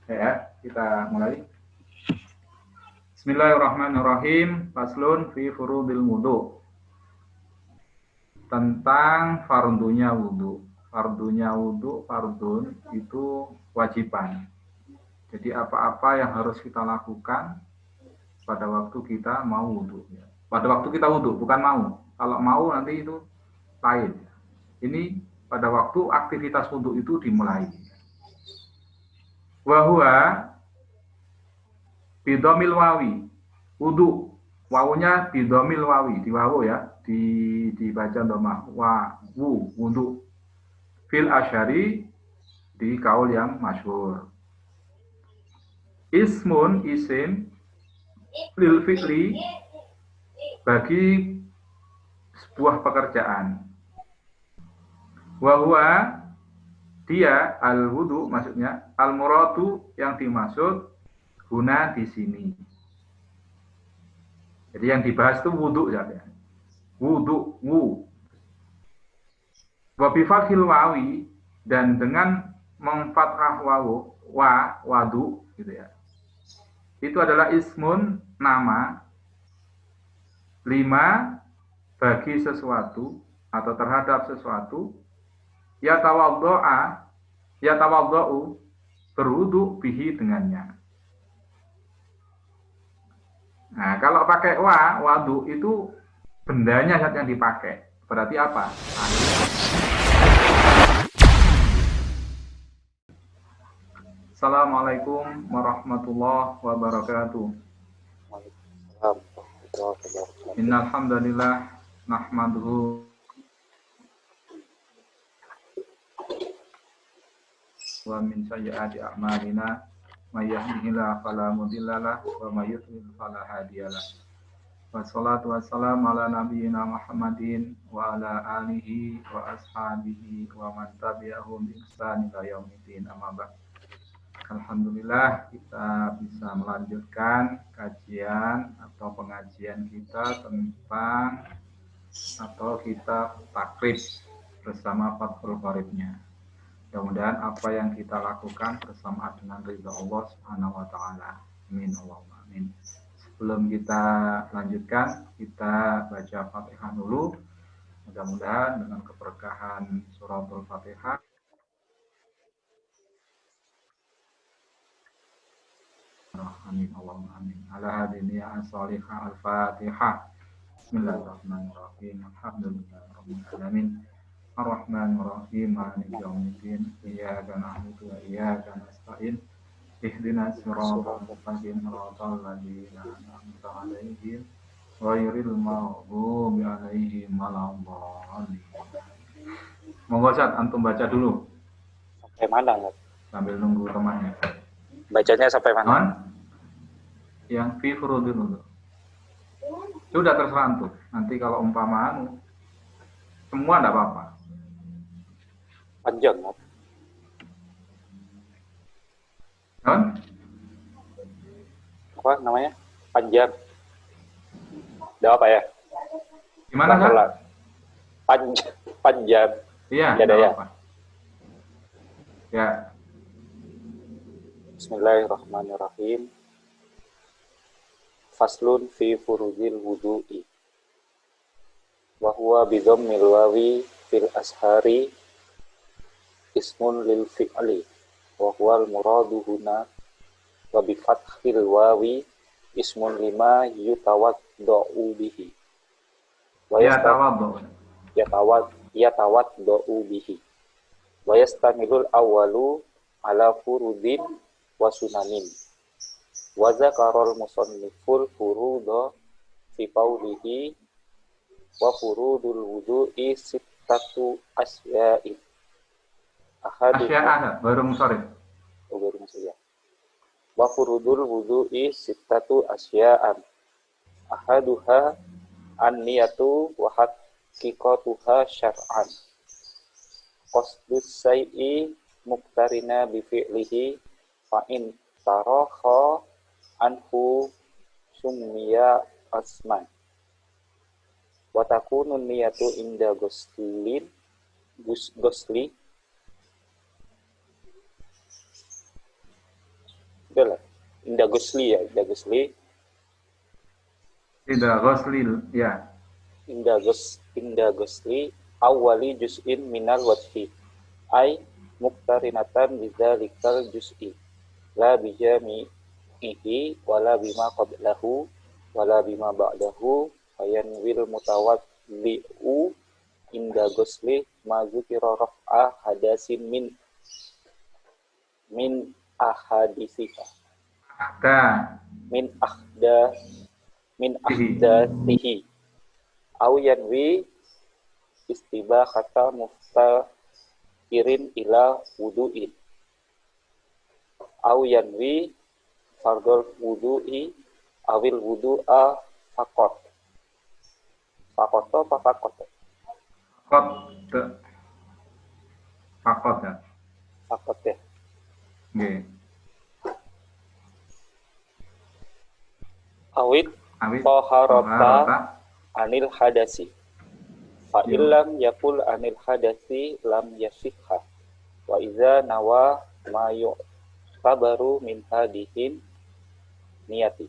Ya, kita mulai. Bismillahirrahmanirrahim. Faslun fi furudil wudu. Tentang fardunya wudu. Fardunya wudu, fardun itu wajiban. Jadi apa-apa yang harus kita lakukan pada waktu kita mau wudu. Pada waktu kita wudu, bukan mau. Kalau mau nanti itu lain. Ini pada waktu aktivitas wudu itu dimulai. Wahua bidomil wawi, wudu, wawunya bidomil wawi, di wawu ya, dibaca domah, wudu, fil asyari, di kaul yang masyhur. Ismun, isim, lil fi'li, bagi sebuah pekerjaan. Wahua, dia, al wudu, maksudnya, al muradu, yang dimaksud, guna di sini. Jadi yang dibahas itu wudu ya. Wudu, wa bi fathil wawi, dan dengan memfathah wawu, wadu gitu ya. Itu adalah ismun, nama, lima, bagi sesuatu atau terhadap sesuatu, yatawaddo'u, berwudu bihi dengannya. Nah, kalau pakai wadu itu bendanya saat yang dipakai. Berarti apa? Assalamualaikum warahmatullahi wabarakatuh. Innal hamdalillah nahmaduhu wa min sayyiati a'malina may yahdihillahu fala mudhillalah wa may yudlil fala hadiyalah. Wassalatu wassalamu ala nabiyyina Muhammadin wa ala alihi wa ashabihi wa man tabi'ahum bi ihsan ila yaumiddin, amma ba'd. Alhamdulillah kita bisa melanjutkan kajian atau pengajian kita tentang atau kitab takrib bersama Fathul Qoribnya. Mudah-mudahan apa yang kita lakukan bersama dengan ridha Allah Subhanahu wa taala. Amin Allahumma amin. Sebelum kita lanjutkan, kita baca Fatihah dulu. Mudah-mudahan dengan keberkahan suratul Fatihah. Amin Allahumma amin. Ala hadini as-salihah al-Fatihah. Bismillahirrahmanirrahim. Alhamdulillahirabbil alamin. Ar-Rahmanir-Rahim. Maliki yaumiddin. Iyyaka na'budu wa iyyaka nasta'in. Ihdinas siratal mustaqim. Siratal ladzina an'amta 'alaihim ghairil maghdubi 'alaihim waladdallin. Monggo Ustaz, antum baca dulu. Sampai mana, Mas? Sambil nunggu temannya. Bacanya sampai mana? Yang fi furudil wudu. Sudah terserah antum. Nanti kalau umpama semua enggak apa-apa. Panjang, Mas. Apa namanya? Panjang. Udah apa ya? Gimana kan? Panjang. Iya, ada ya. Apa. Ya. Bismillahirrahmanirrahim. Faslun fi furudil wudu'i. Wa huwa bi dhammil wawi fil ashari ismun lil fi'li wa huwa al muradu huna wa bi fathil wawi ismun lima yutawadda'u bihi wa yatawadda'u bihi wa yastamilul awwalu ala furudin wa sunanin wa zakarul musanniful furuda fi qawlihi wa furudul wudu'i sittatu asya'i. Asya'a baru musharif. Baru musharif. Wa furudul wudu'i sittatu asya'an. Ahaduha an-niyatu wa haqiqatuha syar'an. Qasdus sayyi muqtarina bi fi'lihi fa in tarakha anhu summiya asman. Wa takunu niyatu inda gosli inda gusli ya, inda gusli. Tidak ghuslil, ya. Inda gusli awwali juz'in minal wajhi. Ai muqtarinatan bidzalikal juz'i. La bijami'ihi wala bima qablahu wala bima ba'dahu fayanwil mutawaddi'u inda gusli ma dzukira raf'a hadasin min ahadisika min ahdatihi au yanwi istibahata muftakirin ila wudu'in au yanwi fardol wudu'i awil wudu'a fakot apa fakot Fakot ya. fakot ya. Nggih. Awit Awit taharata anil hadasi fa Yo. illam yakul anil hadasi lam yasihha wa iza nawa ma yu'tabaru min hadihin niyati.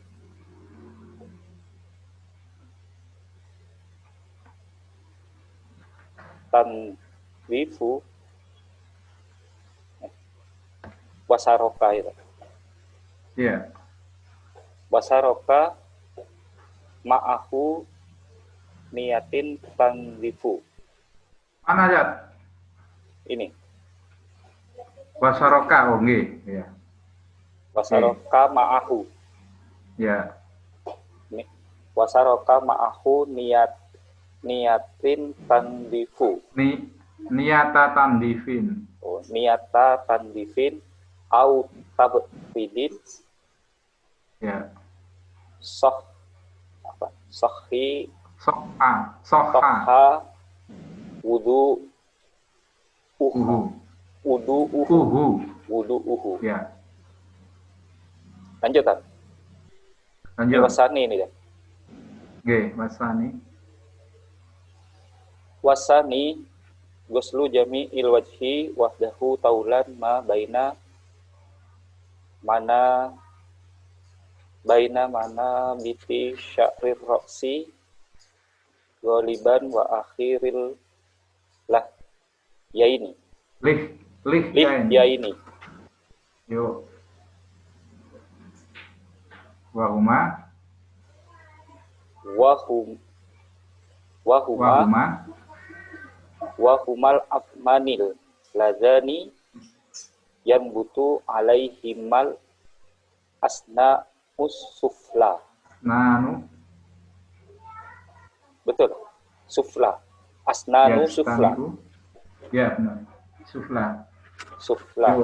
Tanwifu wasaroka itu. Iya. Wasaroka ma'ahu niyatin tanwifu. Mana ya? Ini Wasaroka, oh nggih, ya. wasaroka ma'ahu. Ya. Wasaroka ma'ahu niyatin tanwifu. Niyata tandifin. Oh, niyata tanwifin au tabfidin Ya. soh apa sohi Soha. soha wudu Uhu. wudu uhu. Ya. Lanjutan. Ini Lanjut. wasani ini ya. Nggih, Wasani. Wasani guslu jami'il wajhi wahdahu taulan ma mana biti sya'rir roksi goliban wa akhiril lah ya ini ya ini Yuk. Wahuma wahumal afmanil lazani yang butuh alaihimal asna sufla. nanu Betul. Sufla. Asnanu sufla. Ya, benar. Sufla. Sufla.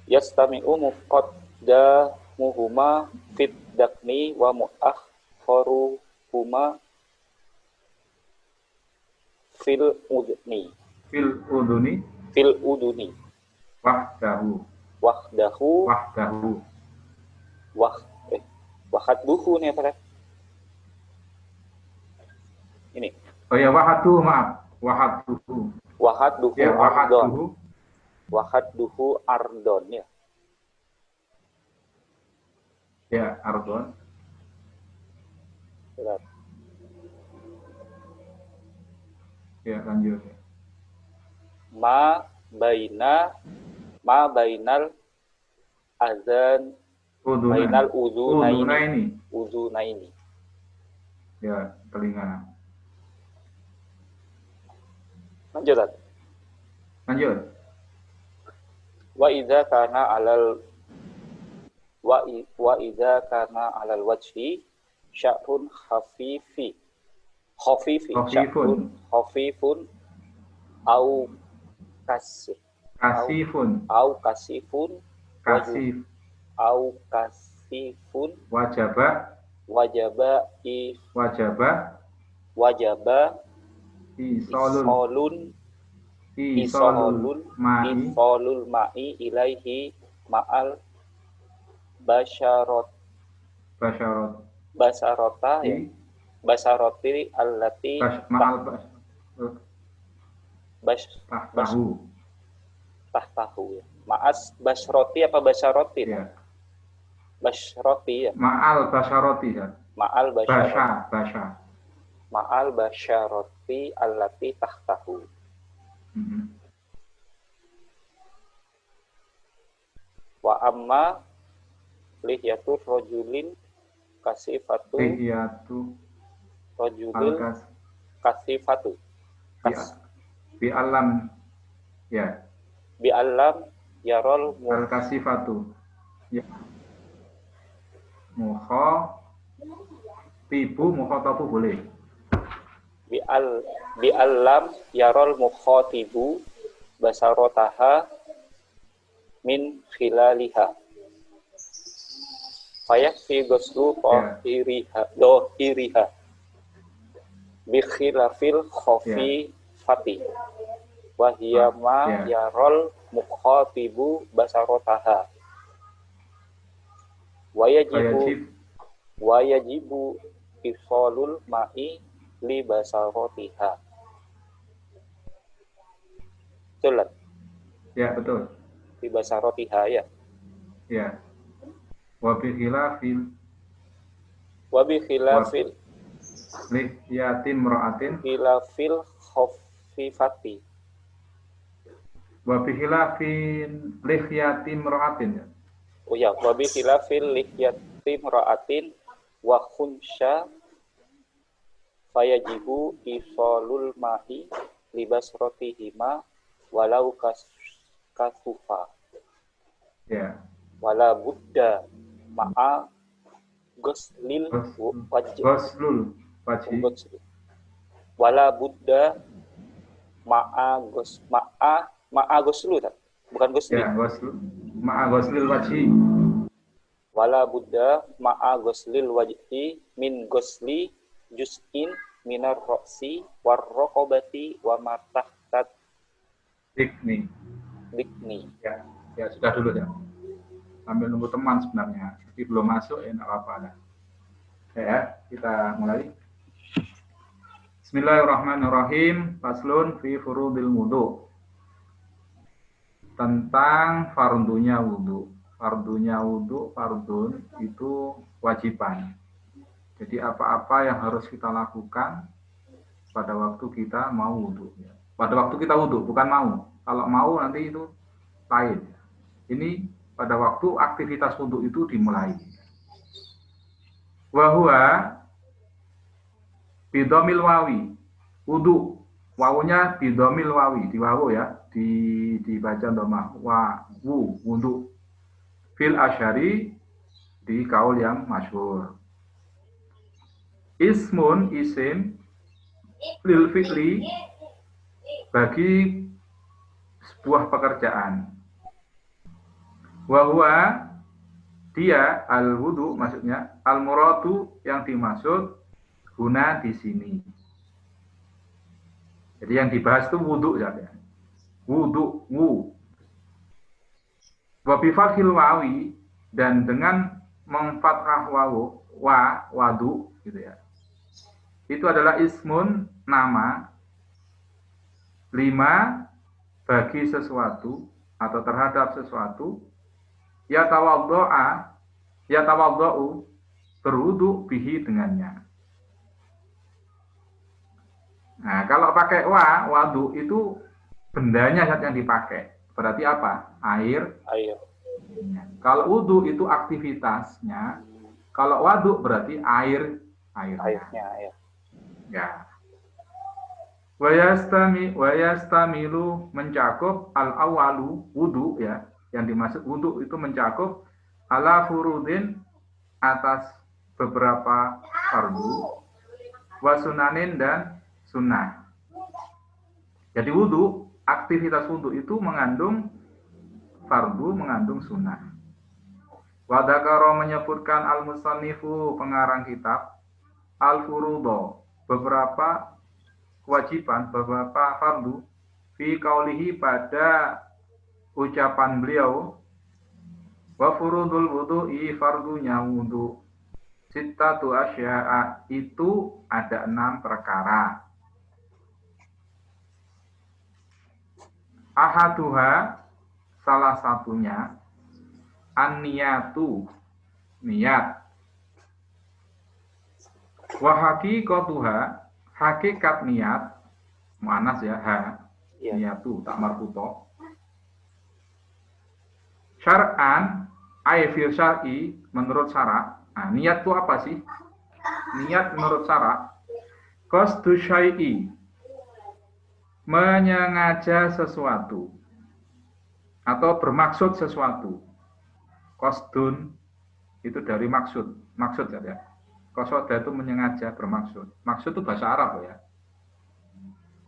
Yastami'u muqaddamuhuma fit dakni wa mu'akharuhuma fil uduni wahdahu wahadduhu nih apa? Ini. Oh ya, wahadduhu, maaf. Wahadduhu Ya, ardon. Wahadduhu ardon ya. Ya, ardon. Benar. Ya, lanjut. Ma bainal azan bainal uzunaini. Ya, telinga. Lanjut. Wa idza kana alal wajhi sya'run khafifun au kasifun wajaba isolul ma'i ilaihi ma'al basaroti allati tahtahu ya. Ma'as basyroti apa basyarotin? Ya. Basyroti ya. Ma'al basyaroti ya. Ma'al basyaroti. Basya. Ma'al basyaroti allati tahtahu. Wa amma lihyatu rajulin kasifatu. Lihyatu Rajulin kasifatu. Bi alam ya. Bi alam yarol Al kasifatu. Ya. Mukhatabu boleh. Bi alam yarol mukhatibu basarotaha min khilaliha. Fayakfi ghuslu dohiriha bi khilafil khofi fati wa hiya ma yarol mukhatibu basarotaha wa yajibu isolul ma'i li basarotiha. Betul? Ya, betul. Li basarotiha ya. Ya. Wa bi khilafil lihyatin ra'atin khilafil khafifati. Wa bi khilafin lihyatin ra'atin. Oh ya, wa bi khilafil lihyatin ra'atin wa khunsha fayajibu isolul ma'i libasrotihima walau kasufa. Ya. Wala buddha ma'a ghuslil wajhi. Wala buddha ma'a ghuslu, bukan ghusli. Ya, ghuslu. Ma'a ghuslil wajhi. Wala buddha ma'a ghuslil wajhi min ghusli juz'in minar ra'si war raqabati wa matahtat dikni. Ya, sudah dulu ya. Sambil nunggu teman sebenarnya. Jadi belum masuk ya, enggak apa-apa lah. Ya, kita mulai. Bismillahirrahmanirrahim. Faslun fi furudil wudu. Tentang fardunya wudu. Fardun itu wajiban. Jadi apa-apa yang harus kita lakukan pada waktu kita mau wudu. Pada waktu kita wudu, bukan mau. Kalau mau nanti itu lain. Ini pada waktu aktivitas wudu itu dimulai. Wahua bidomil wawi. Wudu. Wawunya bidomil wawi. Di wawu ya. Dibaca dhamma. Wudu. Fil asyari di kaul yang masyhur. Ismun isim lil fi'li bagi sebuah pekerjaan. Wahwa dia al-wudu maksudnya al-muradu yang dimaksud guna di sini. Jadi yang dibahas itu wudu ya. Wudu. Wa bi fathil wawi dan dengan memfathah wawu wadu gitu ya. Itu adalah ismun nama lima bagi sesuatu atau terhadap sesuatu yatawadda'u berwudu bihi dengannya. Nah, kalau pakai wadu itu bendanya saat yang dipakai. Berarti apa? Air. Kalau wudu itu aktivitasnya. Kalau wadu berarti airnya. Ya. Wayastamilu mencakup al-awalu wudu ya. Yang dimaksud wudu itu mencakup ala furudin atas beberapa fardu wasunanin dan sunnah. Jadi wudu, aktivitas wudu itu mengandung fardu, mengandung sunnah. Wadakaro menyebutkan al-musannifu pengarang kitab al-furudo beberapa kewajiban, beberapa fardu fi qaulihi pada ucapan beliau wa furudul wudu'i fardunya wudu sittatu asya'a itu ada 6 perkara. Ahaduha salah satunya an-niyatu, niat. Wa haqiqatuha, hakikat niat, muannas ya, Ya. niyatu tak marfuto. Syar'an ay fil syar'i, menurut syara'. Nah, niat itu apa sih? Niat menurut syara' qasdu syai'i, menyengaja sesuatu atau bermaksud sesuatu. Qasdun itu dari maksud ya. Qasada itu menyengaja, bermaksud. Maksud itu bahasa Arab ya.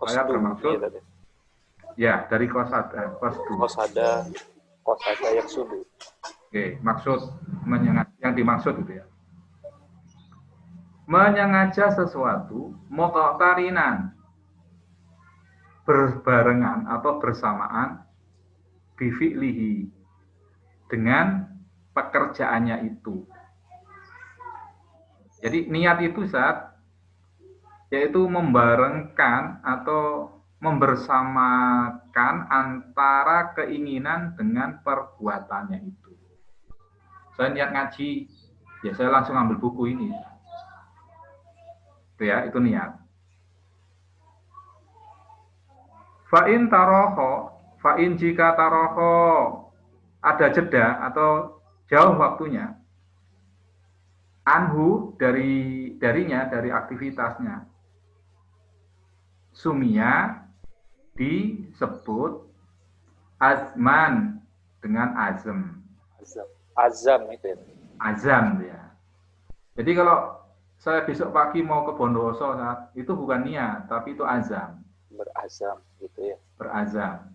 Saya bermaksud. Ya, dari qasada, qasdu. Qasada yang sudu. Oke, maksud menyengaja, yang dimaksud itu ya. Menyengaja sesuatu muqtarinan, berbarengan atau bersamaan bifi'lihi, dengan pekerjaannya itu. Jadi niat itu yaitu membarengkan atau membersamakan antara keinginan dengan perbuatannya itu. Saya niat ngaji, ya saya langsung ambil buku ini. Itu ya, itu niat. Fa'in jika taroho ada jeda atau jauh waktunya, anhu darinya, dari aktivitasnya, sumia disebut azman, dengan azam. Azam itu ya. Azam ya. Jadi kalau saya besok pagi mau ke Bondowoso, itu bukan niat, tapi itu azam. Berazam gitu ya. Berazam.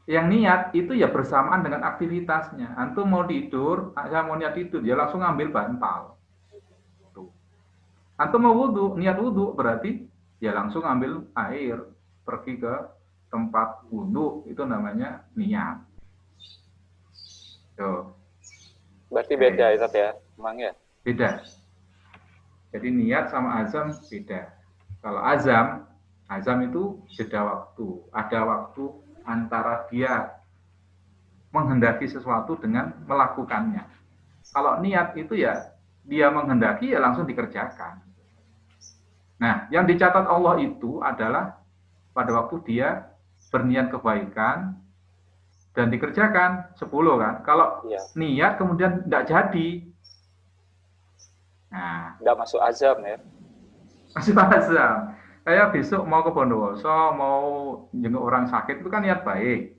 Yang niat itu ya bersamaan dengan aktivitasnya. Antum mau tidur, saya mau niat tidur, ya langsung ambil bantal. Tuh. Antum mau wudu, niat wudu, berarti ya langsung ambil air, pergi ke tempat wudu, itu namanya niat. Tuh. Berarti beda ya, emang ya? Beda. Jadi niat sama azam beda. Kalau azam itu jeda waktu. Ada waktu antara dia menghendaki sesuatu dengan melakukannya. Kalau niat itu ya dia menghendaki ya langsung dikerjakan. Nah, yang dicatat Allah itu adalah pada waktu dia berniat kebaikan dan dikerjakan 10 kan. Kalau niat kemudian tidak jadi, nah, tidak masuk azam ya. Masuk azam. Kayak besok mau ke Bondowoso, mau jenguk orang sakit, itu kan niat baik.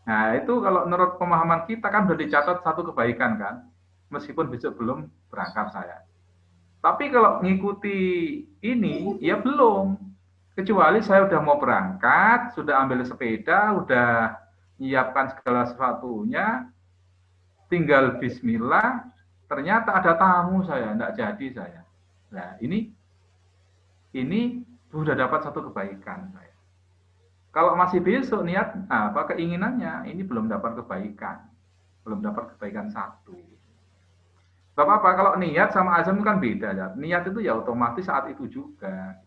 Nah, itu kalau menurut pemahaman kita kan sudah dicatat satu kebaikan kan, meskipun besok belum berangkat saya. Tapi kalau ngikuti ini, ya belum. Kecuali saya udah mau berangkat, sudah ambil sepeda, udah nyiapkan segala sesuatunya, tinggal bismillah, ternyata ada tamu saya, enggak jadi saya. Nah, ini sudah dapat satu kebaikan saya. Kalau masih besok niat apa keinginannya, ini belum dapat kebaikan. Belum dapat kebaikan satu. Gak apa-apa, kalau niat sama azam itu kan beda ya. Niat itu ya otomatis saat itu juga.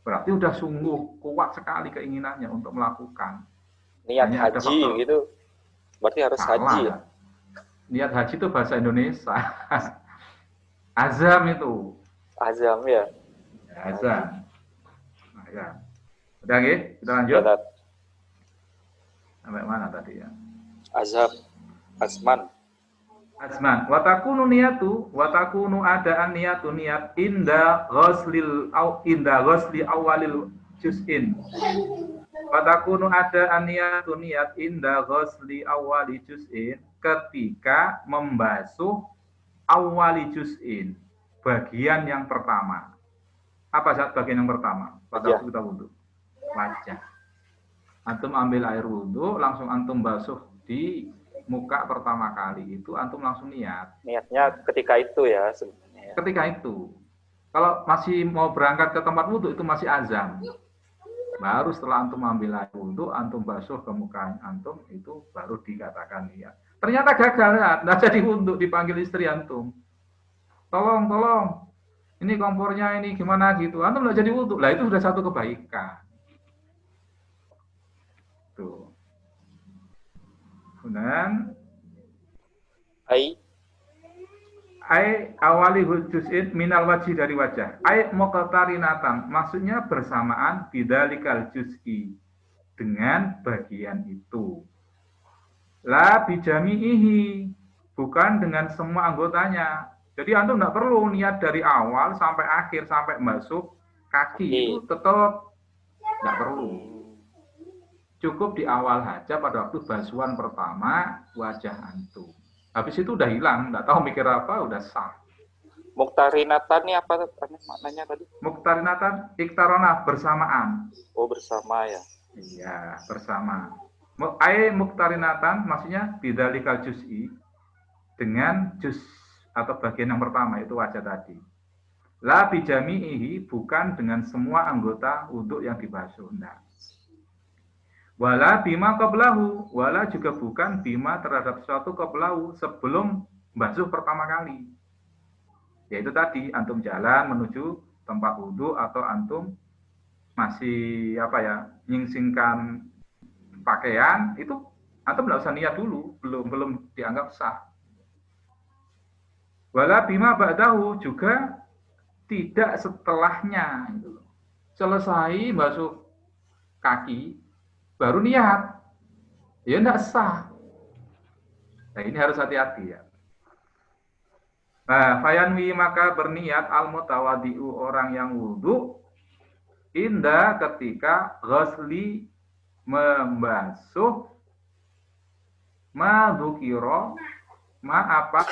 Berarti udah sungguh kuat sekali keinginannya untuk melakukan. Niat haji gitu, berarti harus haji ya? Niat haji itu bahasa Indonesia. Azam itu. Azam ya? Azam. Nah, ya. Udah nggih? Kita lanjut. Ya, sampai mana tadi ya? Azam. Azman. Watakunu niyatu, watakunu adaan niyatu niat inda ghusli awalil juz'in. Watakunu adaan niyatu niat inda ghusli awali juz'in, ketika membasuh awali juz'in, bagian yang pertama. Apa saat bagian yang pertama? Pada waktu kita wudu. Wajah. Antum ambil air wudu, langsung antum basuh di muka pertama kali, itu antum langsung niat. Niatnya ketika itu ya sebenarnya. Ketika itu. Kalau masih mau berangkat ke tempat wudu, itu masih azam. Baru setelah antum ambil air wudu, antum basuh ke muka antum, itu baru dikatakan niat. Ternyata gagal ya, nggak jadi wudu, dipanggil istri antum. Tolong, ini kompornya ini gimana gitu. Antum nggak jadi wudu. Lah itu sudah satu kebaikan. Tuh. Kemudian Ai awali juz'in minal wajhi dari wajah. Muqtarinatan, maksudnya bersamaan bidzalikal juz'i, dengan bagian itu. La bijami'ihi, bukan dengan semua anggotanya. Jadi antum tidak perlu niat dari awal sampai akhir, sampai masuk kaki itu tetap tidak perlu. Cukup di awal saja pada waktu basuhan pertama wajah antum. Habis itu udah hilang, nggak tahu mikir apa, udah sah. Muqtarinatan ini apa maknanya tadi? Muqtarinatan iktarona, bersamaan. Oh, bersama ya. Iya, bersama. Muqtarinatan maksudnya bidzalikal juz'i, dengan juz atau bagian yang pertama itu wajah tadi. La bijami'ihi, bukan dengan semua anggota wudhu yang dibasuh. Nah. Wala bima qablahu, wala juga bukan bima terhadap suatu qablahu, sebelum basuh pertama kali. Yaitu tadi antum jalan menuju tempat wudhu atau antum masih nyingsingkan pakaian, itu antum tidak usah niat dulu, belum dianggap sah. Wala bima ba'dahu, juga tidak setelahnya. Selesai basuh kaki baru niat, ya tidak sah. Nah, ini harus hati-hati ya. Nah, fayanwi, maka berniat al-mutawadi'u, orang yang wudhu, indah ketika ghusli, membasuh, madzukiro, apa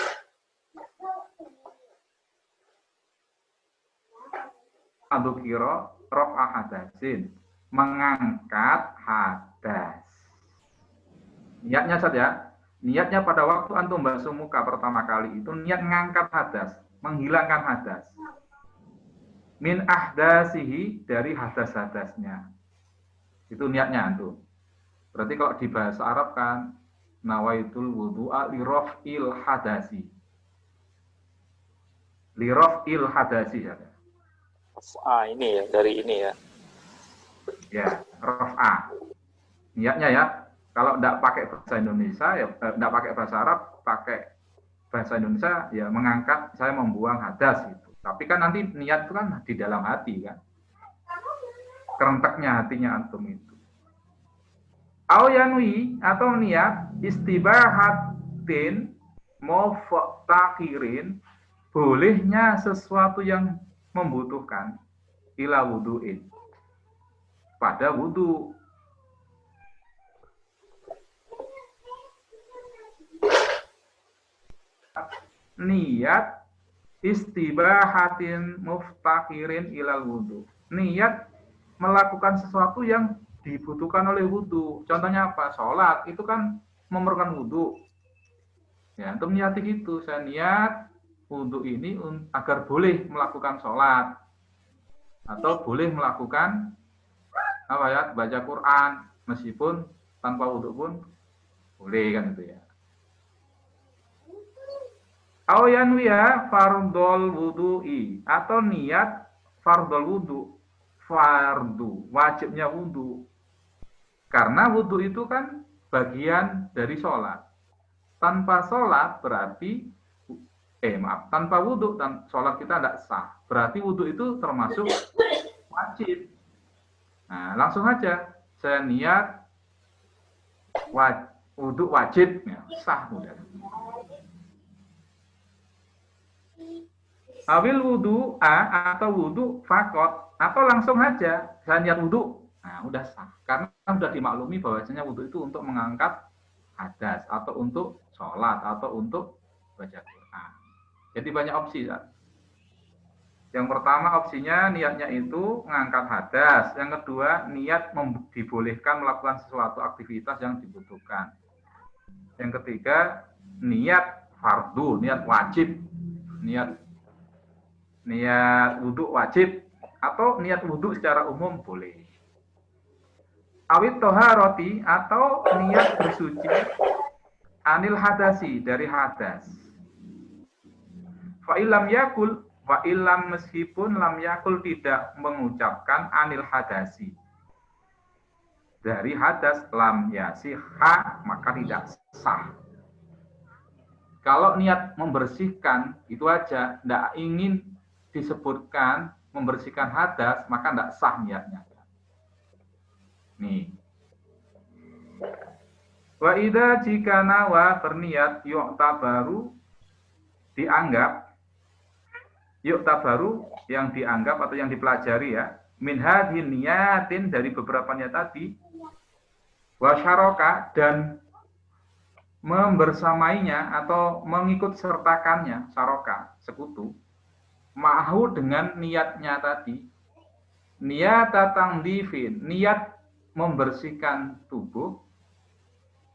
madzukiro raf'a hadasin, mengangkat hadas. Niatnya saja, niatnya pada waktu antum basuh muka pertama kali itu niat mengangkat hadas, menghilangkan hadas. Min ahdasihi, dari hadas-hadasnya. Itu niatnya antum. Berarti kalau di bahasa Arab kan nawaitul wudu'a li raf'il hadasi. Li raf'il hadasi ya. Ini ya, dari ini ya. Ya, raf'a. Niatnya ya, kalau tidak pakai bahasa Indonesia, ya tidak pakai bahasa Arab, pakai bahasa Indonesia, ya mengangkat, saya membuang hadas gitu. Tapi kan nanti niat itu kan di dalam hati kan. Kerenteknya hatinya antum itu. Au yanwi, atau niat istibahatin muftakirin, bolehnya sesuatu yang membutuhkan ila wudu'in, pada wudu. Niat istibahatin muftakirin ilal wudu, niat melakukan sesuatu yang dibutuhkan oleh wudu. Contohnya apa? Sholat itu kan memerlukan wudu. Ya, untuk niati gitu, saya niat wudu ini agar boleh melakukan sholat atau boleh melakukan baca Quran meskipun tanpa wudu pun boleh kan itu ya. Au yanwiya fardhol wudu'i, atau niat fardhol wudu, fardu, wajibnya wudu. Karena wudu itu kan bagian dari sholat. Tanpa sholat berarti, tanpa wudu dan sholat kita tidak sah. Berarti wudu itu termasuk wajib. Nah, langsung aja saya niat wudu wajib, ya, sah udah. Awil wudu atau wudu fakot, atau langsung aja saya niat wudu, nah udah sah, karena sudah dimaklumi bahwasanya wudu itu untuk mengangkat hadas atau untuk sholat atau untuk baca Quran. Jadi banyak opsi ya. Yang pertama opsinya niatnya itu mengangkat hadas, yang kedua niat dibolehkan melakukan sesuatu aktivitas yang dibutuhkan, yang ketiga niat fardu, niat wajib, niat wudu wajib, atau niat wudu secara umum boleh. Awit toharoti, atau niat bersuci anil hadasi, dari hadas. Fa'ilam yakul, fa'ilam meskipun lam yakul tidak mengucapkan anil hadasi, dari hadas lam yasihha, maka tidak sah. Kalau niat membersihkan itu aja, tidak ingin disebutkan membersihkan hadas, maka tidak sah niatnya. Nih. Wa idza jika nawa berniat yu'tabaru dianggap, yu'tabaru yang dianggap atau yang dipelajari ya, min hadhin niyatin dari beberapa niat tadi, wa syaraka dan membersamainya atau mengikut sertakannya, syaraka, sekutu, ma'hu dengan niatnya tadi, niat tangdifin, niat membersihkan tubuh,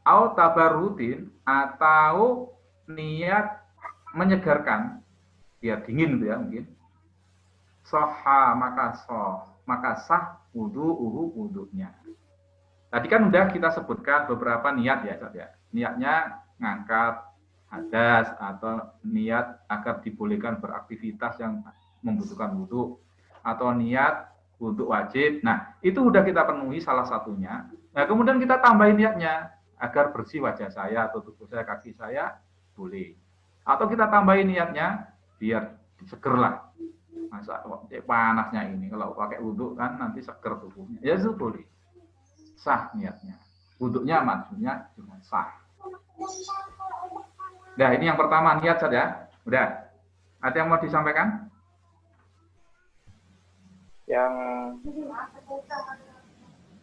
au tabarrutin, atau niat menyegarkan, biar dingin gitu ya mungkin, soha maka sah wudunya. Tadi kan udah kita sebutkan beberapa niat ya, Ustaz ya. Niatnya ngangkat hadas atau niat agar dibolehkan beraktivitas yang membutuhkan wudu, atau niat wudu wajib. Nah, itu udah kita penuhi salah satunya. Nah, kemudian kita tambahin niatnya agar bersih wajah saya atau tubuh saya, kaki saya, boleh. Atau kita tambahin niatnya biar seger lah. Masa panasnya ini kalau pakai wudu kan nanti seger tubuhnya. Ya itu boleh. Sah niatnya. Wuduknya maksudnya juga sah. Nah, ini yang pertama niat saja. Udah. Ada yang mau disampaikan? Yang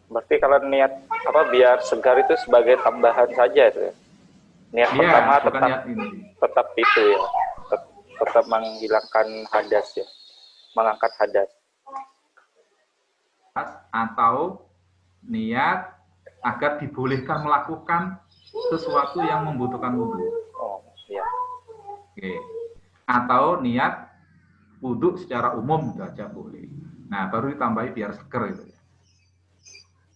berarti kalau niat apa biar segar itu sebagai tambahan saja itu ya. Niat ya, pertama tetap itu ya. Tetap menghilangkan hadas ya. Mengangkat hadas. Atau niat agar dibolehkan melakukan sesuatu yang membutuhkan wudu. Oh, iya. Oke. Atau niat wudu secara umum itu aja boleh. Nah, baru ditambahi biar seger itu ya.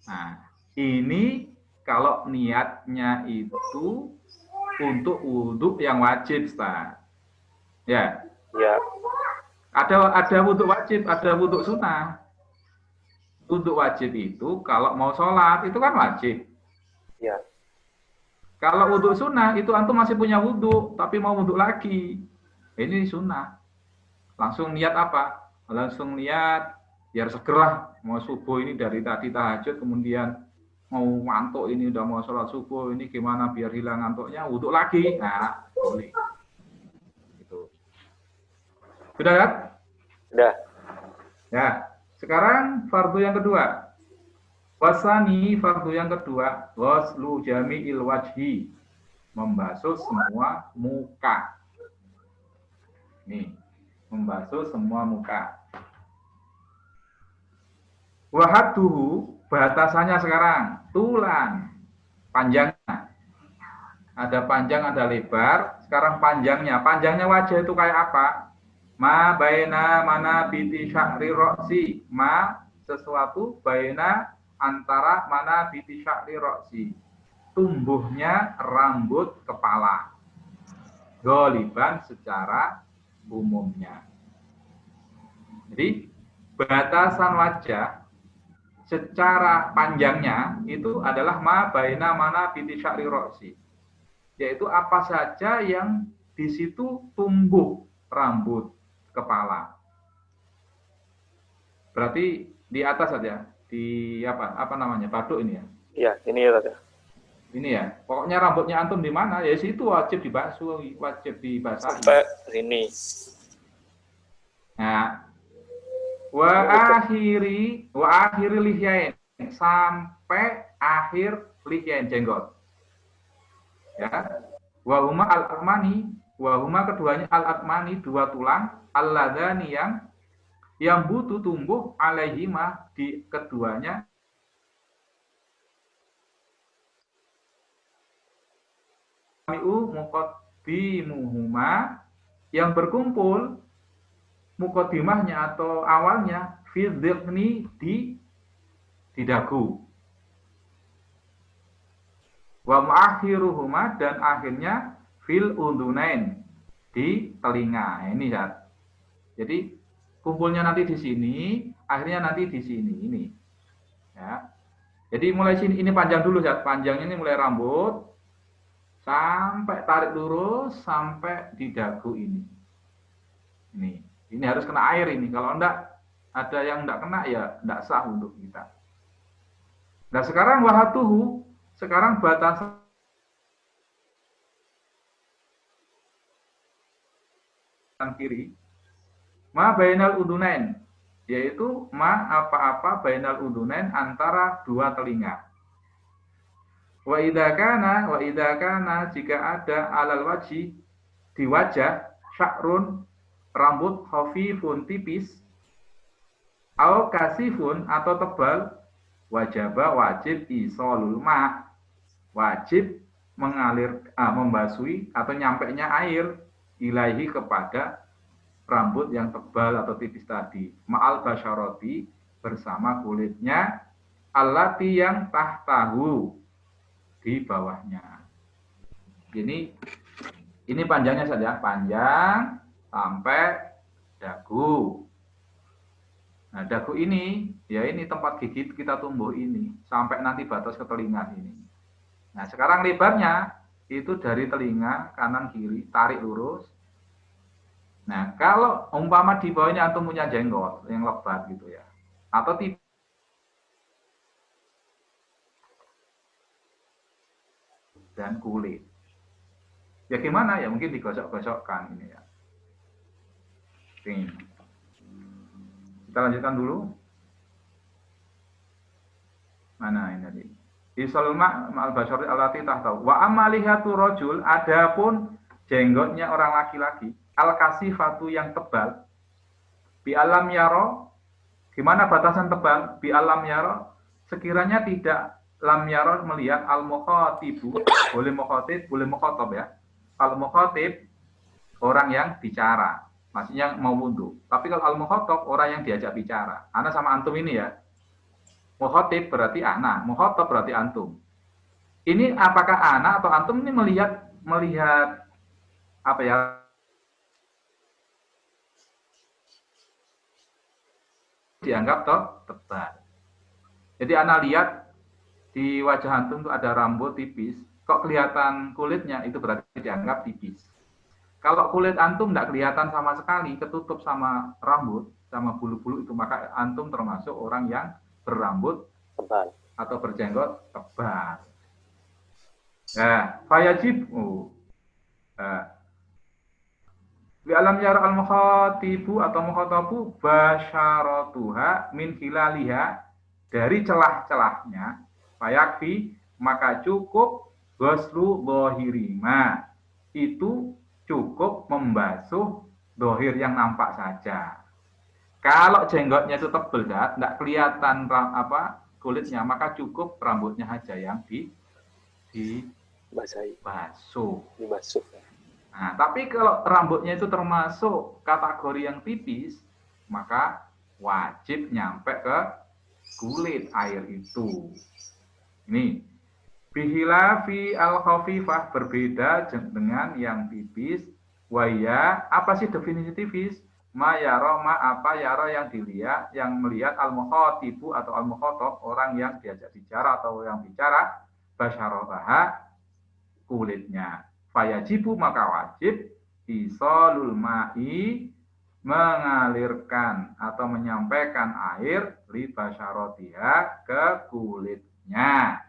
Nah, ini kalau niatnya itu untuk wudu yang wajib, Ustaz. Ya. Ya. Ada wudu wajib, ada wudu sunnah. Wudu wajib itu kalau mau sholat itu kan wajib. Ya. Kalau wudu sunnah itu antum masih punya wudu tapi mau wudu lagi. Ini sunnah. Langsung niat apa? Langsung niat biar seger lah. Mau subuh ini dari tadi tahajud, kemudian mau ngantuk ini udah mau sholat subuh, ini gimana biar hilang ngantuknya, wudu lagi. Nah, boleh. Gitu. Sudah kan? Sudah. Ya. Sekarang fardu yang kedua. Wasani fardu yang kedua, ghuslu jami'il wajhi. Membasuh semua muka. Nih, membasuh semua muka. Wahaduhu, batasannya sekarang, tulan, panjangnya. Ada panjang, ada lebar. Sekarang panjangnya. Panjangnya wajah itu kayak apa? Ma baina mana biti sya'ri roksi. Ma sesuatu baina antara mana biti sya'ri roksi. Tumbuhnya rambut kepala. Goliban secara umumnya. Jadi batasan wajah secara panjangnya itu adalah ma baina mana biti sya'ri roksi. Yaitu apa saja yang di situ tumbuh rambut kepala. Berarti di atas saja, di apa namanya, baduk ini ya? Iya, ini ya tadi. Ini ya, pokoknya rambutnya antum di mana, ya situ wajib dibasuh, wajib dibasahi. Sampai sini. Nah, wa akhiri lihyain, sampai akhir lihyain, jenggot. Ya, wa huma al-akmani, wa huma keduanya al-akmani, dua tulang, alladzani yang butuh tumbuh alaihima di keduanya, muqaddimuhuma yang berkumpul muqaddimahnya atau awalnya fi dhiqni di dagu, wa muakhiruhuma dan akhirnya fil udhunain di telinga. Ini ya. Jadi kumpulnya nanti di sini, akhirnya nanti di sini ini. Ya. Jadi mulai sini, ini panjang dulu ya. Panjang ini mulai rambut sampai tarik lurus sampai di dagu ini. Ini harus kena air ini. Kalau enggak ada yang enggak kena ya enggak sah untuk kita. Nah sekarang wahatuhu, sekarang batasan kiri, ma bainal udunain, yaitu ma apa-apa bainal udunain antara dua telinga. Wa idza kana jika ada alal wajhi di wajah sya'run rambut khafifun tipis au kasifun atau tebal wajib isolul ma, wajib membasui atau nyampainya air ilahi kepada rambut yang tebal atau tipis tadi, ma'al basyarati bersama kulitnya, allati yang tahtahu di bawahnya. Ini panjangnya saja, panjang sampai dagu. Nah, dagu ini, ya ini tempat gigi kita tumbuh ini, sampai nanti batas ke telinga ini. Nah, sekarang lebarnya itu dari telinga kanan kiri, tarik lurus. Nah, kalau umpama di bawahnya antum punya jenggot yang lebat gitu ya, atau tipis dan kulit. Ya gimana ya, mungkin digosok-gosokkan ini ya. Ini. Kita lanjutkan dulu. Mana ini tadi? Isolma ma'al basyari allati tahtahu. Wa amalihatu rajul, adapun jenggotnya orang laki-laki, al-kasifatu yang tebal, bi alam yaro, gimana batasan tebal? Bi alam yaro, sekiranya tidak lam yaro melihat al-mukhatibu, boleh mukhatib, boleh mukhatab ya. Kalau mukhatib orang yang bicara, maksudnya mau wudhu. Tapi kalau al-mukhatab orang yang diajak bicara. Ana sama antum ini ya. Mukhatib berarti ana, mukhatab berarti antum. Ini apakah ana atau antum ini melihat apa ya? Dianggap toh tebal. Jadi ana lihat di wajah antum tuh ada rambut tipis, kok kelihatan kulitnya, itu berarti dianggap tipis. Kalau kulit antum tidak kelihatan sama sekali, ketutup sama rambut, sama bulu-bulu itu, maka antum termasuk orang yang berambut tebal atau berjenggot tebal. Nah, fayajib. Di alam yara al-mukhatibu atau mukhatabu basyaratuha min hilaliha, dari celah-celahnya, fayakfi, maka cukup ghuslu dhahirima, itu cukup membasuh dohir yang nampak saja. Kalau jenggotnya itu tebal, tidak kelihatan kulitnya, maka cukup rambutnya saja yang dibasuh. Nah, tapi kalau rambutnya itu termasuk kategori yang tipis, maka wajib nyampe ke kulit air itu. Ini bihilafi al-khafifah, berbeda dengan yang tipis. Waya, apa sih definisi tipis? Ma yaro, ma apa yaro yang dilihat, yang melihat al-mukhatibu atau al-mukhatab, orang yang diajak bicara atau yang bicara, basyarataha, kulitnya. Fayajibu, maka wajib isolul ma'i, mengalirkan atau menyampaikan air li basyaratiha, ke kulitnya.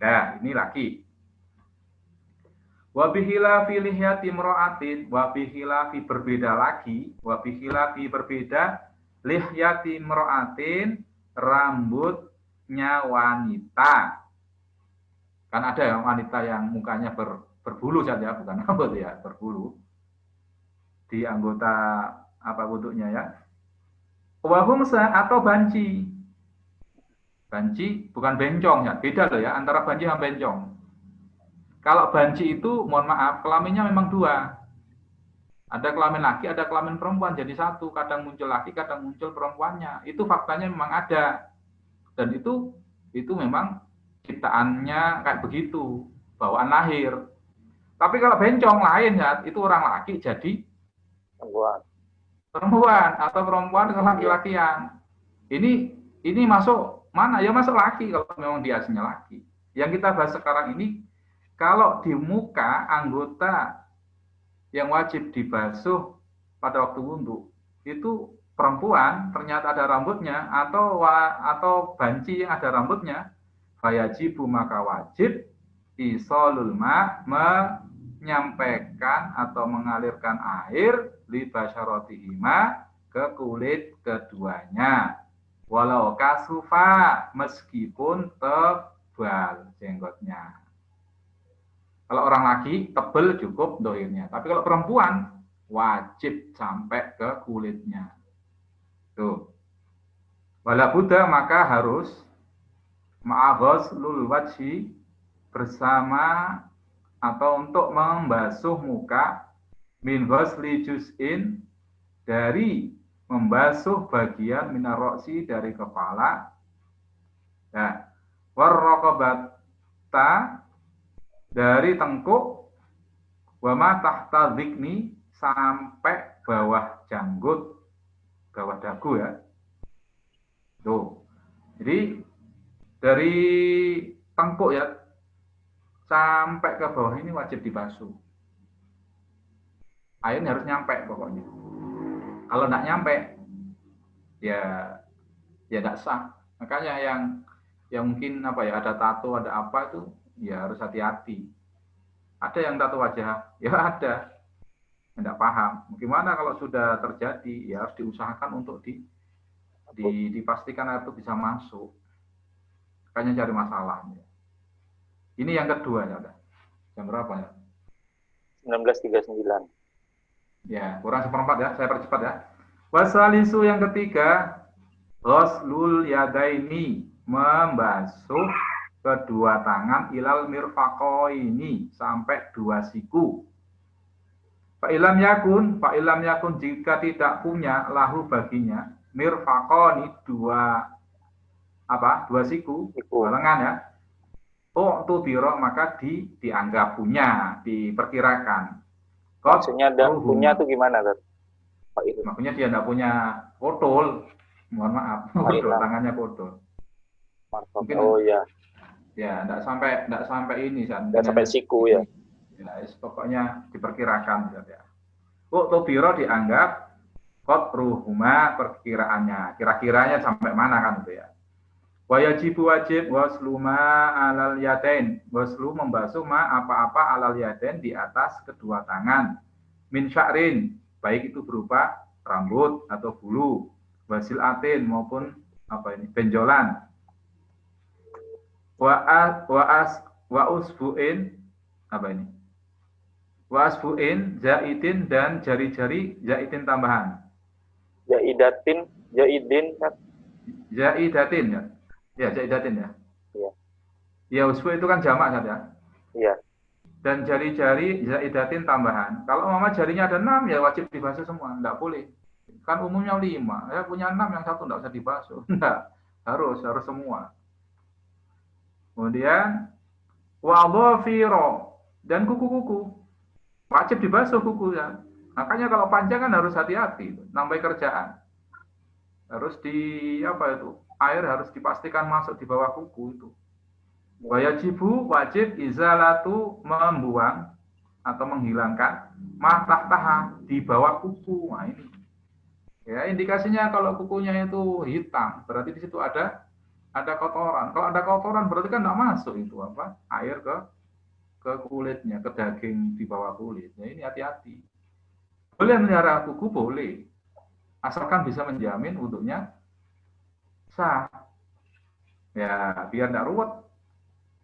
Nah, ini lagi. Wabihilafi lihyati imra'atin, wabihilafi berbeda lagi, wabihilafi berbeda lihyati imra'atin, rambutnya wanita. Kan ada ya wanita yang mukanya berbulu saja, bukan rambut ya, berbulu. Di anggota apa wuduknya ya. Wahumsa atau banci. Banci bukan bencong ya, beda loh ya antara banci sama bencong. Kalau banci itu, mohon maaf, kelaminnya memang dua. Ada kelamin laki, ada kelamin perempuan, jadi satu. Kadang muncul laki, kadang muncul perempuannya. Itu faktanya memang ada. Dan itu memang ciptaannya kayak begitu, bawaan lahir. Tapi kalau bencong lain ya, itu orang laki jadi perempuan atau perempuan ke laki-lakian. Ini masuk Mana? Ya masuk laki kalau memang dia aslinya laki. Yang kita bahas sekarang ini, kalau di muka anggota yang wajib dibasuh pada waktu wudhu itu perempuan ternyata ada rambutnya atau banci yang ada rambutnya, fayajibu maka wajib isolul ma menyampaikan atau mengalirkan air li basyarotihima ke kulit keduanya. Walau kasufa meskipun tebal jenggotnya. Kalau orang laki tebal cukup dohirnya. Tapi kalau perempuan wajib sampai ke kulitnya. Tuh. Wala Buddha maka harus ma'aghoslul wajhi bersama atau untuk membasuh muka min ghusli juz'in dari membasuh bagian minaroksi dari kepala. Nah, warraqabata dari tengkuk, wama tahta dzikni sampai bawah janggut, bawah dagu ya. Tuh. Jadi dari tengkuk ya sampai ke bawah ini wajib dibasuh. Airnya harus nyampe pokoknya. Kalau nggak nyampe, ya nggak sah. Makanya yang mungkin ada tato, ada apa itu, ya harus hati-hati. Ada yang tato wajah, ya ada. Nggak paham. Gimana kalau sudah terjadi, ya harus diusahakan untuk dipastikan air itu bisa masuk. Makanya cari masalahnya. Ini yang kedua ya udah. Jam berapa ya? 19.39. Ya, kurang seperempat ya, saya percepat ya. Wasalisu yang ketiga, ghuslul yadaini, membasuh kedua tangan ilal mirfaqaini sampai dua siku. Fa'ilam yakun jika tidak punya lahu baginya mirfaqani dua siku, dua lengan ya. Oh, tu biro maka dianggap punya, diperkirakan. Maksudnya punya tuh gimana, Dad? Maksudnya dia tidak punya kodol. Mohon maaf, kodol, tangannya kodol. Mungkin, oh ya. Ya, tidak sampai ini, tidak sampai siku ya. Ya, pokoknya diperkirakan ya. Oh, tobiro dianggap qadruhuma perkiraannya. Kira-kiranya sampai mana kan itu ya. Wajibu wajib wasluma alal yatain. Waslu membasuh ma apa-apa alal yatain di atas kedua tangan. Min sya'rin, baik itu berupa rambut atau bulu, wasil atin maupun benjolan. Wa usbu'in zaidin dan jari-jari zaidin tambahan. Zaidatin ya. Ya, zaidatin ya. Iya. Ya, usbu itu kan jamak saja. Iya. Dan jari-jari zaidatin tambahan. Kalau mama jarinya ada 6 ya wajib dibasuh semua, enggak boleh. Kan umumnya 5. Ya punya 6 yang 1 enggak usah dibasuh. Enggak. Harus semua. Kemudian wa dhafiro dan kuku-kuku. Wajib dibasuh kuku ya. Makanya kalau panjang kan harus hati-hati, nambah kerjaan. Harus air harus dipastikan masuk di bawah kuku itu. Wajib izalatu membuang atau menghilangkan matahtaha di bawah kuku. Nah ini. Ya, indikasinya kalau kukunya itu hitam, berarti di situ ada kotoran. Kalau ada kotoran berarti kan enggak masuk itu air ke kulitnya, ke daging di bawah kulit. Nah, ini hati-hati. Boleh melihara kuku boleh. Asalkan bisa menjamin wudhunya sah. Ya, biar tidak ruwet.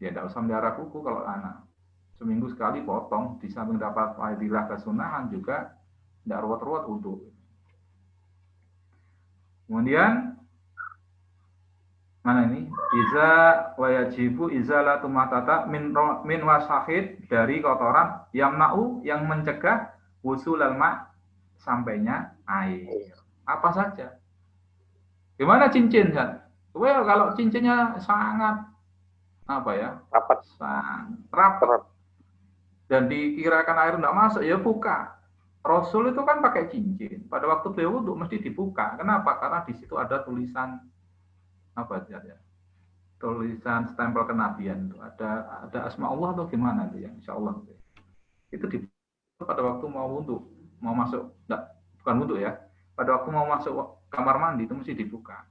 Ya, tidak usah melihara kuku kalau anak. Seminggu sekali potong, di samping dapat fadilah kesunahan juga tidak ruwet-ruwet wudhu. Kemudian mana ini? Iza wajibu izalatu matata min wasahid dari kotoran yamna'u yang mencegah wusulal ma sampainya air. Apa saja? Gimana cincin kan? Well, kalau cincinnya sangat rapat dan dikirakan air tidak masuk ya buka. Rasul itu kan pakai cincin. Pada waktu beliau wudhu mesti dibuka. Kenapa? Karena di situ ada tulisan tulisan stempel kenabian itu ada asma Allah atau gimana itu ya, insya Allah itu di pada waktu mau wudhu, mau masuk, bukan wudhu ya, pada waktu mau masuk kamar mandi itu mesti dibuka,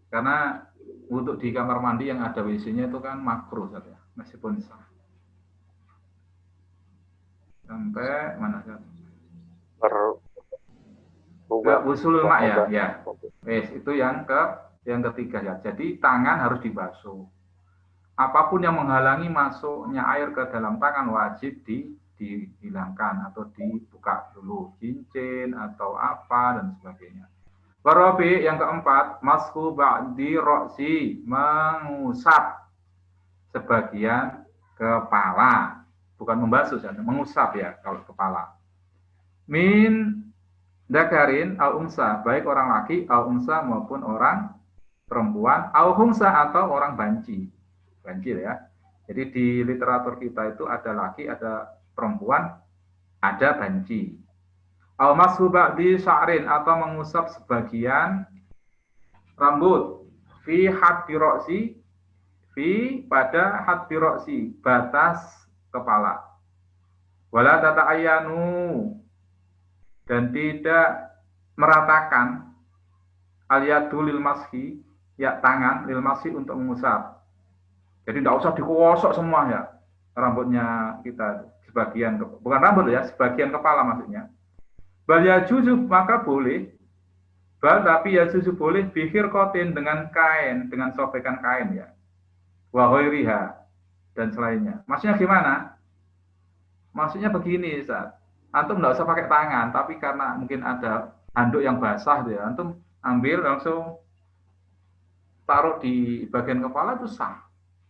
karena wudhu di kamar mandi yang ada WC-nya itu kan makruh ya, meskipun sah. Sampai mana ya? Wusul mak ya, ya. Wes itu yang ketiga ya. Jadi tangan harus dibasuh. Apapun yang menghalangi masuknya air ke dalam tangan wajib dihilangkan atau dibuka dulu, cincin atau apa dan sebagainya. Warabi yang keempat, mashu ba'di roksi, mengusap sebagian kepala, bukan membasuh, mengusap ya kalau kepala. Min dakarin al unsa, baik orang laki al unsa maupun orang perempuan, al humsa atau orang banci ya. Jadi di literatur kita itu ada laki, ada perempuan, ada banci. Al mashu ba'di sya'rin, atau mengusap sebagian rambut, fi haddi roksi, fi pada haddi roksi, batas kepala. Wala tata'ayanu, dan tidak meratakan al-yadu lil mashi, ya tangan lil mashi untuk mengusap. Jadi tidak usah dikosok semua ya rambutnya kita, sebagian, bukan rambut ya, sebagian kepala maksudnya. Bal ya juzub, maka boleh. Bal tapi ya juzub boleh bihir kotin, dengan kain, dengan sobekan kain ya. Wa ghairiha, dan selainnya. Maksudnya gimana? Maksudnya begini, Ustaz. Antum tidak usah pakai tangan, tapi karena mungkin ada handuk yang basah ya, antum ambil langsung taruh di bagian kepala itu sah.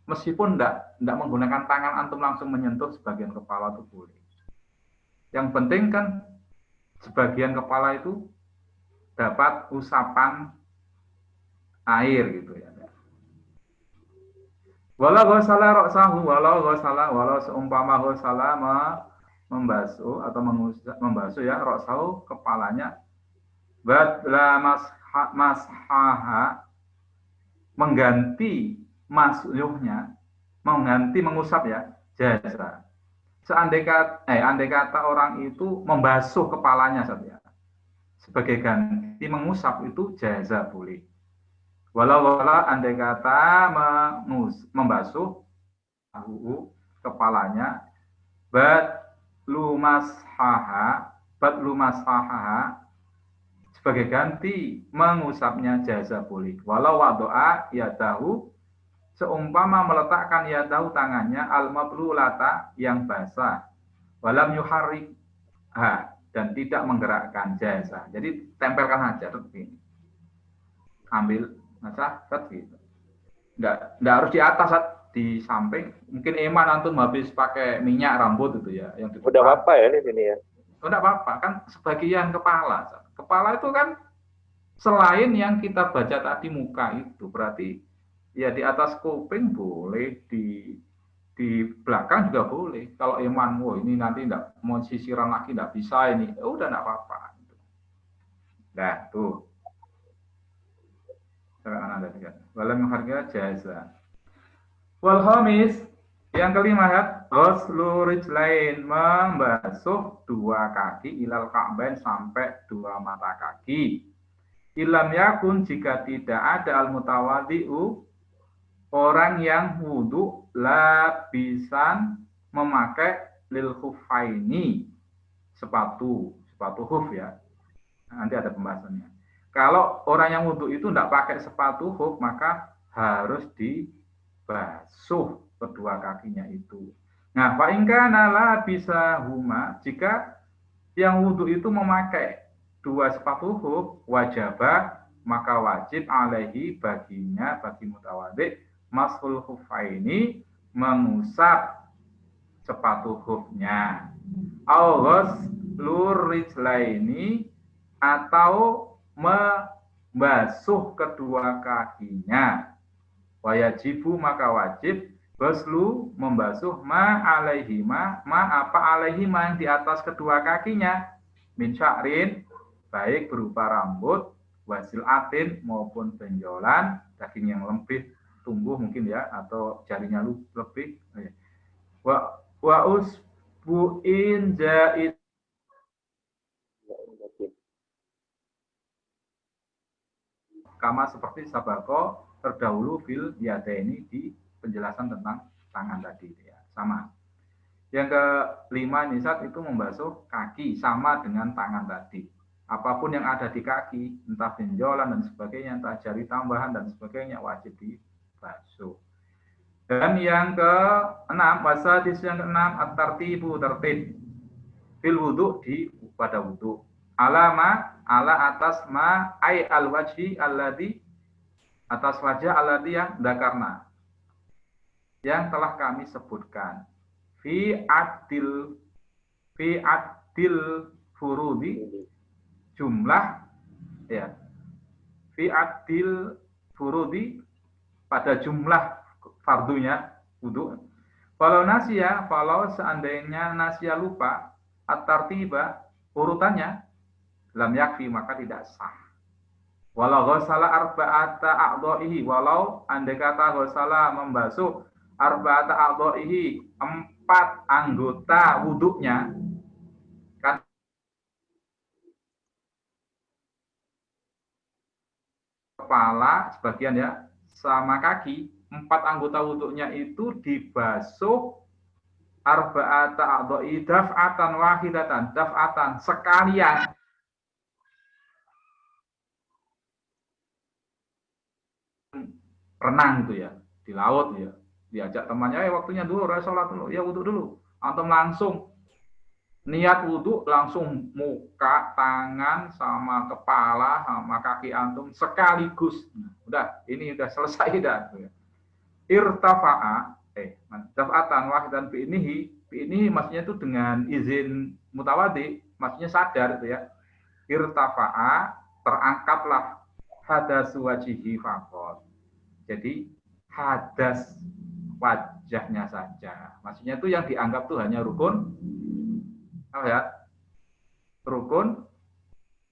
Meskipun tidak menggunakan tangan, antum langsung menyentuh sebagian kepala itu boleh. Yang penting kan sebagian kepala itu dapat usapan air gitu ya. Walau ghasala ra'sahu, walau seumpama ghasala membasuh atau membasuh ya ra'sahu, kepalanya, badla mashaha, mengganti masuhnya, mengganti mengusap ya, jaza. Andai kata orang itu membasuh kepalanya saja, sebagai ganti mengusap, itu jaza boleh. Walau andai kata membasuh kepalanya, badlu mashaha, sebagai ganti mengusapnya, jaza boleh. Walau wadoa yadahu, seumpama meletakkan yadahu tangannya, al-mablulata, yang basah, walam yuharrikha, dan tidak menggerakkan, jaza. Jadi tempelkan aja seperti ini. Ambil masa gitu. Nggak harus di atas, di samping. Mungkin Eman antum habis pakai minyak rambut itu ya, yang udah apa ya di sini ya? Udah apa-apa kan, sebagian kepala. Kepala itu kan selain yang kita baca tadi muka itu, berarti ya di atas kuping boleh, di belakang juga boleh. Kalau Eman, ini nanti enggak mau sisiran lagi, enggak bisa ini, udah enggak apa-apa. Nah, tuh. Walam menghargai jasa. Wal khamis, yang kelima ya, ghuslu rijlain, membasuh dua kaki, ilal ka'bain, sampai dua mata kaki. Ilam yakun, jika tidak ada al-mutawadhi'u, orang yang wudu, labisan, memakai lil khuffaini, sepatu khuf ya. Nanti ada pembahasannya. Kalau orang yang wudu itu tidak pakai sepatu khuf, maka harus dibasuh kedua kakinya itu. Nah, fa in kana labisa huma, jika yang wudu itu memakai dua sepatu khuf, wajibah, maka wajib alaihi, baginya, bagi mutawadhi, mashul khuffaini, mengusap sepatu khufnya. Au ghuslur rijlaini, atau membasuh kedua kakinya. Wajibu, maka wajib, ghuslu, membasuh, ma alaihima, apa alaihima, yang di atas kedua kakinya, min sya'rin, baik berupa rambut, wasil atin, maupun benjolan, daging yang lembih, tumbuh mungkin ya, atau jarinya lebih. Wa usbu'in zaid, kama seperti sabako terdahulu fil yadaini di penjelasan tentang tangan tadi ya, sama. Yang kelima, nisat itu membasuh kaki sama dengan tangan tadi. Apapun yang ada di kaki, entah benjolan dan sebagainya, entah jari tambahan dan sebagainya, wajib dibasuh. Dan yang keenam, wasadis yang keenam, at-tartibu tertib fil wudu di pada wudu. Alama ala atas ma ay al wajhi alladhi, atas wajah alladhi yang dakarna, yang telah kami sebutkan. Fi adil furudi, jumlah ya, fi adil furudi pada jumlah fardunya wudu. Kalau nasia, kalau seandainya nasia lupa, at-tartiba urutannya, lam yakfi maka tidak sah. Walau ghasala arba'ata a'dha'ihi, walau andai kata ghasala membasuh arba'ata a'dha'ihi, 4 anggota wuduknya, kan kepala sebagian ya, sama kaki, 4 anggota wuduknya itu dibasuh arba'ata a'dha'i daf'atan wahidatan, daf'atan sekalian. Renang gitu ya, di laut ya, diajak temannya, waktunya dulu, sholat dulu, ya wudhu dulu. Antum langsung niat wudhu, langsung muka, tangan, sama kepala, sama kaki antum sekaligus. Udah, ini udah selesai dah. Irtafa'a, daf'atan wahidan bi'inihi maksudnya itu dengan izin mutawadi, maksudnya sadar itu ya. Irtafa'a, terangkatlah hadas wajihi faqat. Jadi hadas wajahnya saja. Maksudnya itu yang dianggap tuh hanya rukun, apa ya? Rukun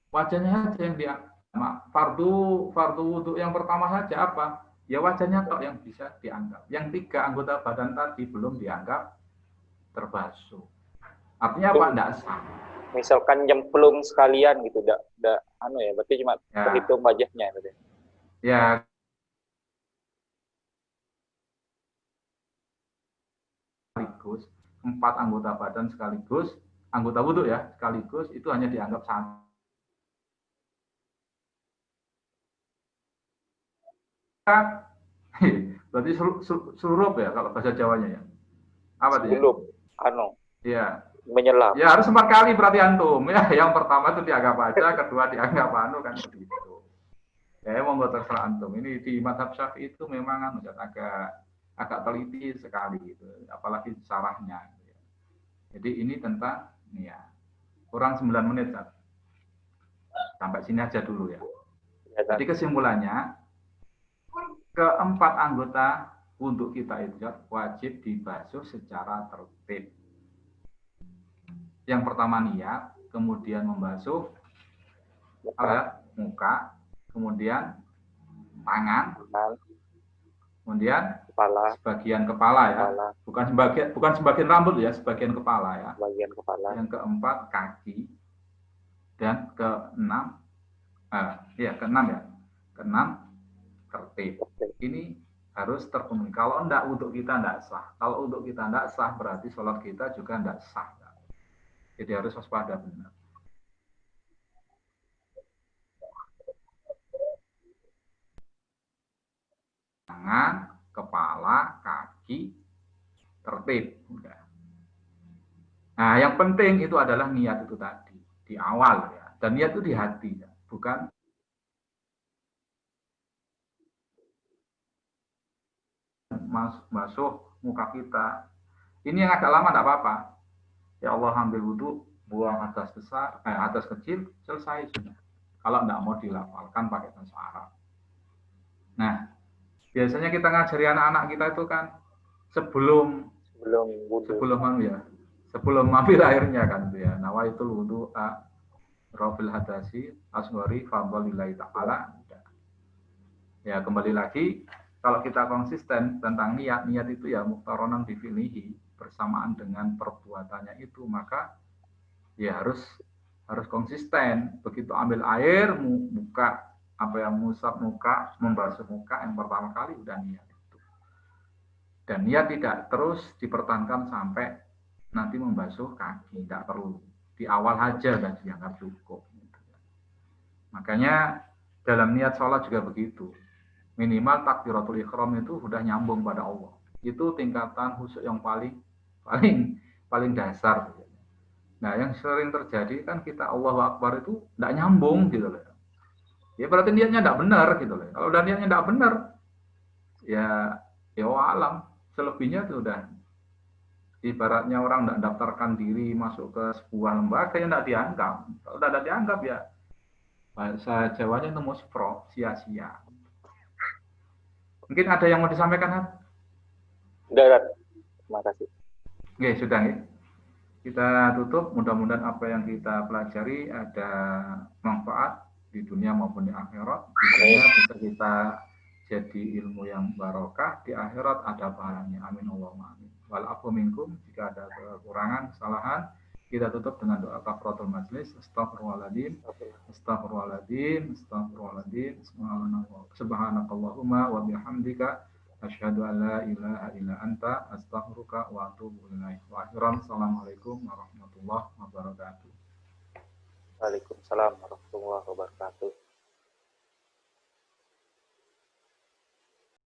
wajahnya saja yang dianggap. Fardu wudu yang pertama saja apa? Ya wajahnya tok yang bisa dianggap. Yang 3 anggota badan tadi belum dianggap terbasuh. Artinya apa? Enggak sah. Misalkan nyemplung sekalian gitu, enggak anu ya, berarti cuma terhitung wajahnya gitu. Ya, sekaligus 4 anggota badan sekaligus, anggota wudhu ya sekaligus, itu hanya dianggap satu. Berarti surup ya kalau bahasa Jawanya ya. Apa itu? Surup, anu. Ya. Menyelam. Ya harus 4 kali berarti antum ya. Yang pertama itu dianggap aja, kedua dianggap anu kan begitu. Ya monggo terserah antum. Ini di mazhab Syafi'i itu memang agak teliti sekali gitu, apalagi syarahnya. Jadi ini tentang ya, kurang 9 menit kan. Sampai sini aja dulu ya. Jadi kesimpulannya, keempat anggota untuk kita itu wajib dibasuh secara tertib. Yang pertama niat, kemudian membasuh muka, kemudian tangan, kemudian kepala, sebagian kepala ya, bukan sebagian rambut ya, sebagian kepala ya. Bagian kepala. Yang keempat kaki, dan keenam tertib. Ini harus terpenuhi. Kalau enggak untuk kita enggak sah. Kalau untuk kita enggak sah berarti sholat kita juga enggak sah. Jadi harus waspada benar. Tangan, kepala, kaki, tertib. Udah. Nah, yang penting itu adalah niat itu tadi di awal ya. Dan niat itu di hati ya, bukan masuk muka kita. Ini yang agak lama enggak apa-apa. Ya Allah, ambil wudhu, buang atas besar, atas kecil, selesai sudah. Kalau enggak mau dilafalkan pakai bahasa Arab. Nah, biasanya kita ngajari anak-anak kita itu kan sebelum ambil airnya kan ya. Nawaitul wudu'a rafil hadasi asghari fadlillahi ta'ala. Ya, kembali lagi kalau kita konsisten tentang niat itu ya muqtaronan bifilihi, bersamaan dengan perbuatannya itu, maka ya harus konsisten. Begitu ambil air, muka apa yang mengusap muka, membasuh muka yang pertama kali udah niat itu. Dan niat tidak terus dipertahankan sampai nanti membasuh kaki, tidak perlu. Di awal aja dan dianggap cukup. Makanya dalam niat sholat juga begitu. Minimal takbiratul ihram itu sudah nyambung pada Allah. Itu tingkatan khusyuk yang paling dasar. Nah, yang sering terjadi kan kita Allahu Akbar itu tidak nyambung gitu loh. Ya berarti niatnya tidak benar gitu loh. Kalau udah niatnya tidak benar, ya alam. Selebihnya itu udah ibaratnya orang tidak daftarkan diri masuk ke sebuah lembaga yang tidak dianggap. Kalau tidak dianggap ya bahasa Jawanya itu muspro, sia-sia. Mungkin ada yang mau disampaikan? Udah. Terima kasih. Oke, sudah ya. Kita tutup, mudah-mudahan apa yang kita pelajari ada manfaat di dunia maupun di akhirat. Di dunia bisa kita jadi ilmu yang barokah, di akhirat ada pahalanya. Amin Allahumma amin. Wal afu minkum, jika ada kekurangan, kesalahan, kita tutup dengan doa kafaratul majlis. Astagfirullahaladzim, astagfirullahaladzim, astagfirullahaladzim. Subhanakallahumma wa bihamdika asyhadu an la ilaha illa anta astaghfiruka wa atubu ilaik. Wa akhiran, assalamualaikum warahmatullahi wabarakatuh. Waalaikumsalam warahmatullahi wabarakatuh.